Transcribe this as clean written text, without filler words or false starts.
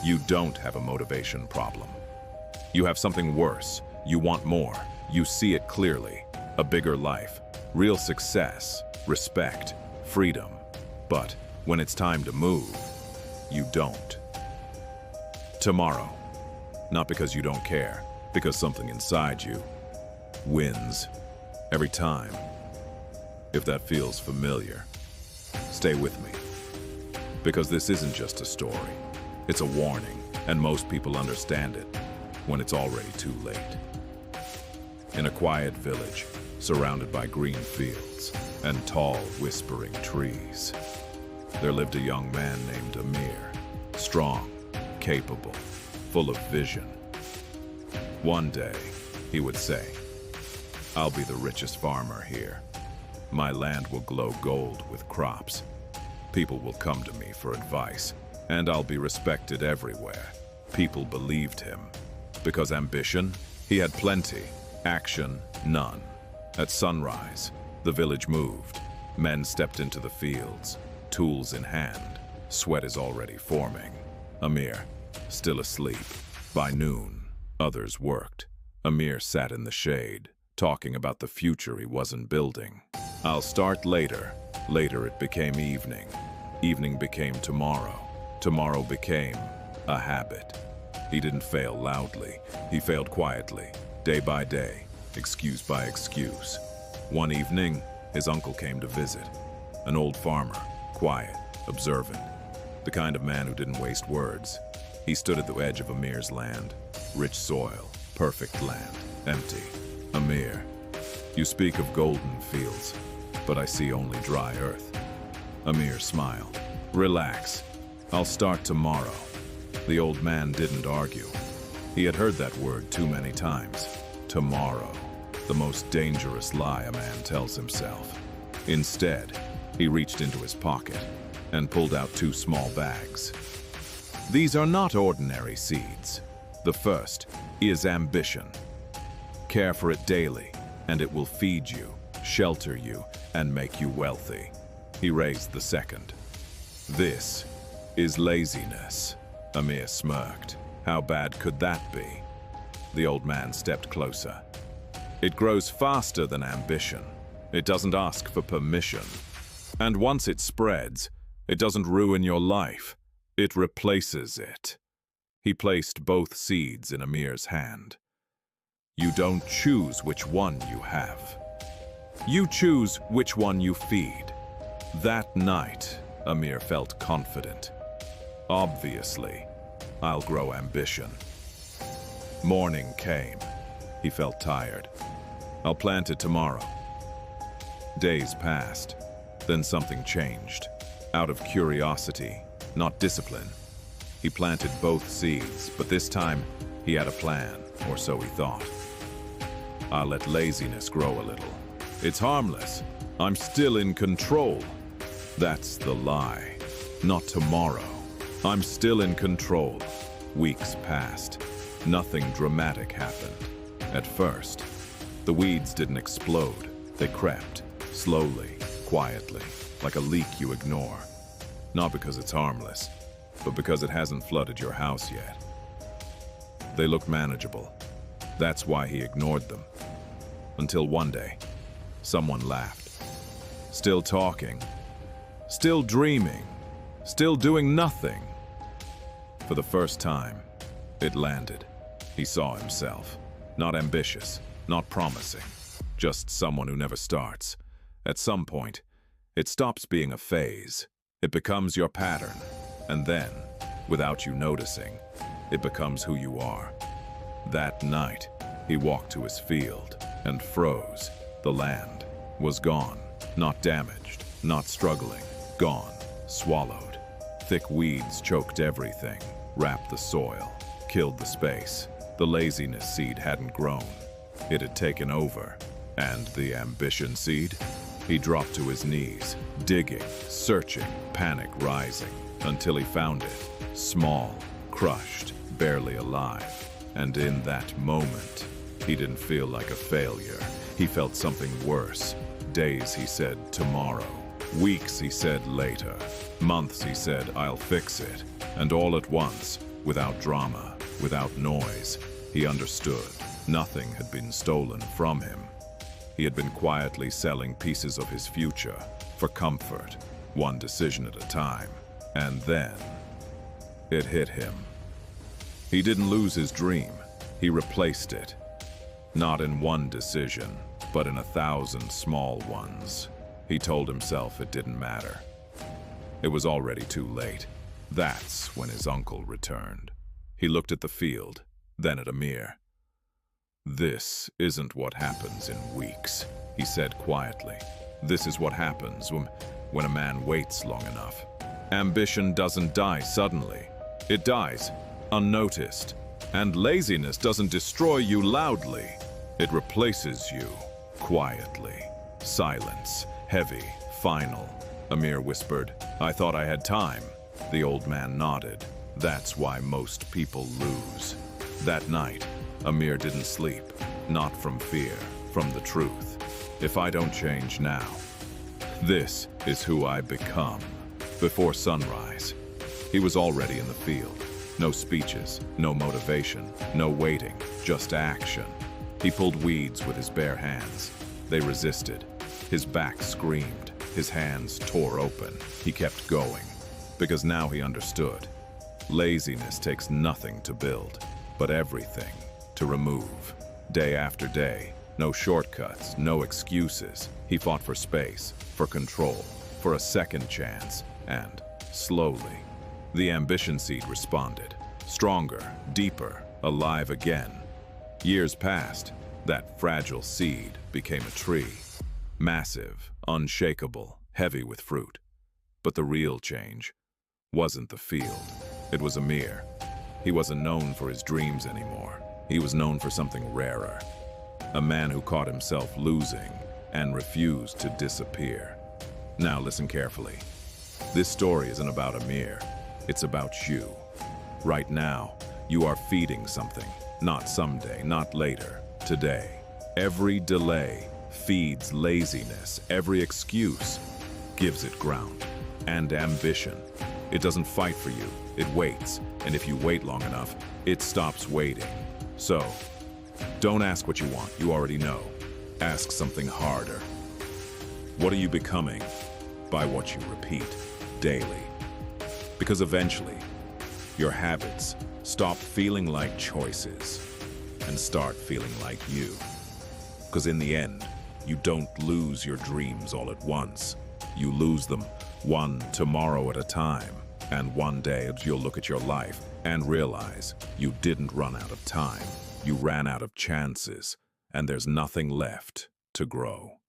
You don't have a motivation problem. You have something worse. You want more. You see it clearly. A bigger life, real success, respect, freedom. But when it's time to move, you don't. Tomorrow. Not because you don't care, because something inside you wins every time. If that feels familiar, stay with me. Because this isn't just a story. It's a warning, and most people understand it when it's already too late. In a quiet village, surrounded by green fields and tall, whispering trees, there lived a young man named Amir, strong, capable, full of vision. One day, he would say, "I'll be the richest farmer here. My land will glow gold with crops. People will come to me for advice, and I'll be respected everywhere." People believed him. Because ambition, he had plenty. Action, none. At sunrise, the village moved. Men stepped into the fields, tools in hand. Sweat is already forming. Amir, still asleep. By noon, others worked. Amir sat in the shade, talking about the future he wasn't building. "I'll start later." Later it became evening. Evening became tomorrow. Tomorrow became a habit. He didn't fail loudly. He failed quietly, day by day, excuse by excuse. One evening, his uncle came to visit. An old farmer, quiet, observant. The kind of man who didn't waste words. He stood at the edge of Amir's land. Rich soil, perfect land, empty. "Amir, you speak of golden fields, but I see only dry earth." Amir smiled. "Relax. I'll start tomorrow." The old man didn't argue. He had heard that word too many times. Tomorrow, the most dangerous lie a man tells himself. Instead, he reached into his pocket and pulled out 2 small bags. These are not ordinary seeds. The first is ambition. Care for it daily, and it will feed you, shelter you, and make you wealthy. He raised the second. This is laziness. Amir smirked. How bad could that be? The old man stepped closer. It grows faster than ambition. It doesn't ask for permission. And once it spreads, it doesn't ruin your life. It replaces it. He placed both seeds in Amir's hand. You don't choose which one you have. You choose which one you feed. That night, Amir felt confident. Obviously, I'll grow ambition. Morning came. He felt tired. I'll plant it tomorrow. Days passed. Then something changed. Out of curiosity, not discipline. He planted both seeds, but this time he had a plan, or so he thought. I'll let laziness grow a little. It's harmless. I'm still in control. That's the lie. Not tomorrow. I'm still in control. Weeks passed. Nothing dramatic happened. At first, the weeds didn't explode. They crept, slowly, quietly, like a leak you ignore. Not because it's harmless, but because it hasn't flooded your house yet. They looked manageable. That's why he ignored them. Until one day, someone laughed. Still talking. Still dreaming. Still doing nothing. For the first time, it landed. He saw himself. Not ambitious, not promising. Just someone who never starts. At some point, it stops being a phase. It becomes your pattern. And then, without you noticing, it becomes who you are. That night, he walked to his field and froze. The land was gone. Not damaged, not struggling. Gone, swallowed. Thick weeds choked everything, wrapped the soil, killed the space. The laziness seed hadn't grown. It had taken over. And the ambition seed? He dropped to his knees, digging, searching, panic rising, until he found it. Small, crushed, barely alive. And in that moment, he didn't feel like a failure. He felt something worse. Days, he said, tomorrow. Weeks, he said, later. Months, he said, I'll fix it. And all at once, without drama, without noise. He understood. Nothing had been stolen from him. He had been quietly selling pieces of his future for comfort, one decision at a time. And then it hit him. He didn't lose his dream. He replaced it. Not in one decision, but in 1,000 small ones. He told himself it didn't matter. It was already too late. That's when his uncle returned. He looked at the field, then at Amir. "This isn't what happens in weeks," he said quietly. "This is what happens when a man waits long enough. Ambition doesn't die suddenly. It dies unnoticed. And laziness doesn't destroy you loudly. It replaces you quietly." Silence, heavy, final. Amir whispered, "I thought I had time." The old man nodded. "That's why most people lose." That night, Amir didn't sleep. Not from fear, from the truth. If I don't change now, this is who I become. Before sunrise, he was already in the field. No speeches, no motivation, no waiting, just action. He pulled weeds with his bare hands. They resisted. His back screamed. His hands tore open. He kept going, because now he understood. Laziness takes nothing to build, but everything to remove. Day after day, no shortcuts, no excuses. He fought for space, for control, for a second chance, and slowly, the ambition seed responded. Stronger, deeper, alive again. Years passed. That fragile seed became a tree. Massive, unshakable, heavy with fruit. But the real change wasn't the field. It was Amir. He wasn't known for his dreams anymore. He was known for something rarer. A man who caught himself losing and refused to disappear. Now listen carefully. This story isn't about Amir. It's about you. Right now, you are feeding something. Not someday, not later. Today. Every delay feeds laziness. Every excuse gives it ground. And ambition. It doesn't fight for you. It waits. And if you wait long enough, it stops waiting. So, don't ask what you want. You already know. Ask something harder. What are you becoming by what you repeat daily? Because eventually, your habits stop feeling like choices and start feeling like you. Because in the end, you don't lose your dreams all at once. You lose them one tomorrow at a time. And one day you'll look at your life and realize you didn't run out of time. You ran out of chances, and there's nothing left to grow.